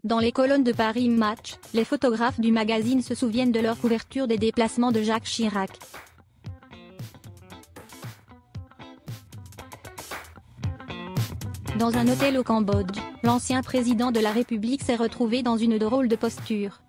Dans les colonnes de Paris Match, les photographes du magazine se souviennent de leur couverture des déplacements de Jacques Chirac. Dans un hôtel au Cambodge, l'ancien président de la République s'est retrouvé dans une drôle de posture.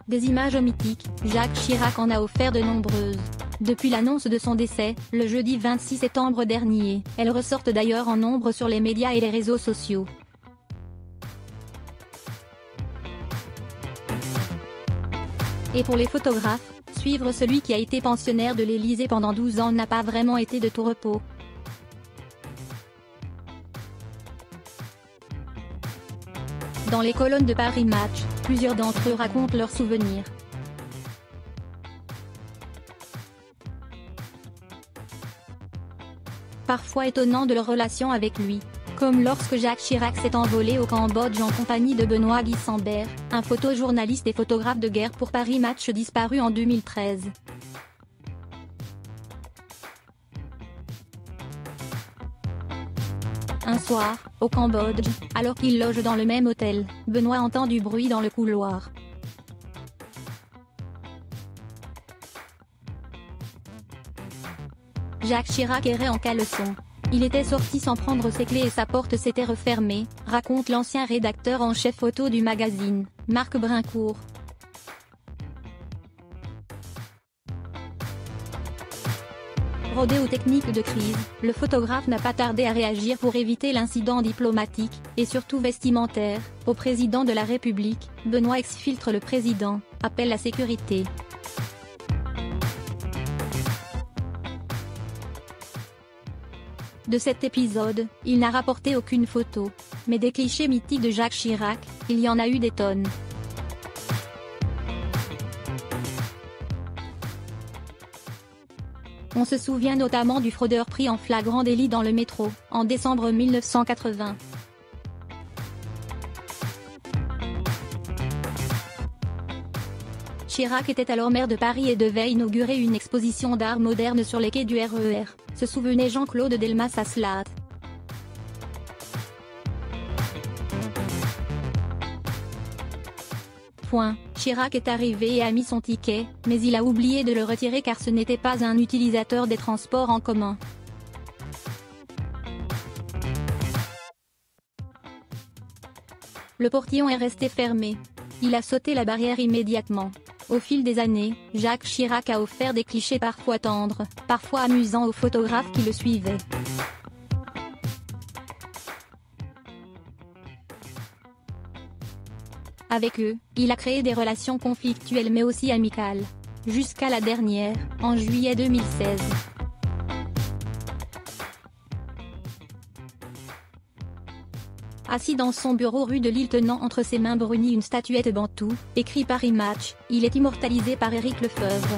Des images mythiques, Jacques Chirac en a offert de nombreuses. Depuis l'annonce de son décès, le jeudi 26 septembre dernier, elles ressortent d'ailleurs en nombre sur les médias et les réseaux sociaux. Et pour les photographes, suivre celui qui a été pensionnaire de l'Élysée pendant 12 ans n'a pas vraiment été de tout repos. Dans les colonnes de Paris Match, plusieurs d'entre eux racontent leurs souvenirs. Parfois étonnants de leur relation avec lui, comme lorsque Jacques Chirac s'est envolé au Cambodge en compagnie de Benoît Guissambert, un photojournaliste et photographe de guerre pour Paris Match disparu en 2013. Un soir, au Cambodge, alors qu'il loge dans le même hôtel, Benoît entend du bruit dans le couloir. Jacques Chirac errait en caleçon. Il était sorti sans prendre ses clés et sa porte s'était refermée, raconte l'ancien rédacteur en chef photo du magazine, Marc Brincourt. Rodé aux techniques de crise, le photographe n'a pas tardé à réagir pour éviter l'incident diplomatique, et surtout vestimentaire. Au président de la République, Benoît exfiltre le président, appelle la sécurité. De cet épisode, il n'a rapporté aucune photo. Mais des clichés mythiques de Jacques Chirac, il y en a eu des tonnes. On se souvient notamment du fraudeur pris en flagrant délit dans le métro, en décembre 1980. Chirac était alors maire de Paris et devait inaugurer une exposition d'art moderne sur les quais du RER, se souvenait Jean-Claude Delmas-Aslat. Chirac est arrivé et a mis son ticket, mais il a oublié de le retirer car ce n'était pas un utilisateur des transports en commun. Le portillon est resté fermé. Il a sauté la barrière immédiatement. Au fil des années, Jacques Chirac a offert des clichés parfois tendres, parfois amusants aux photographes qui le suivaient. Avec eux, il a créé des relations conflictuelles mais aussi amicales. Jusqu'à la dernière, en juillet 2016. Assis dans son bureau rue de l'Île tenant entre ses mains brunies une statuette bantou, écrit Paris Match, il est immortalisé par Éric Lefebvre.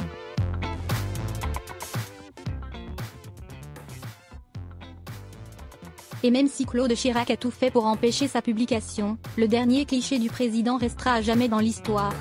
Et même si Claude Chirac a tout fait pour empêcher sa publication, le dernier cliché du président restera à jamais dans l'histoire.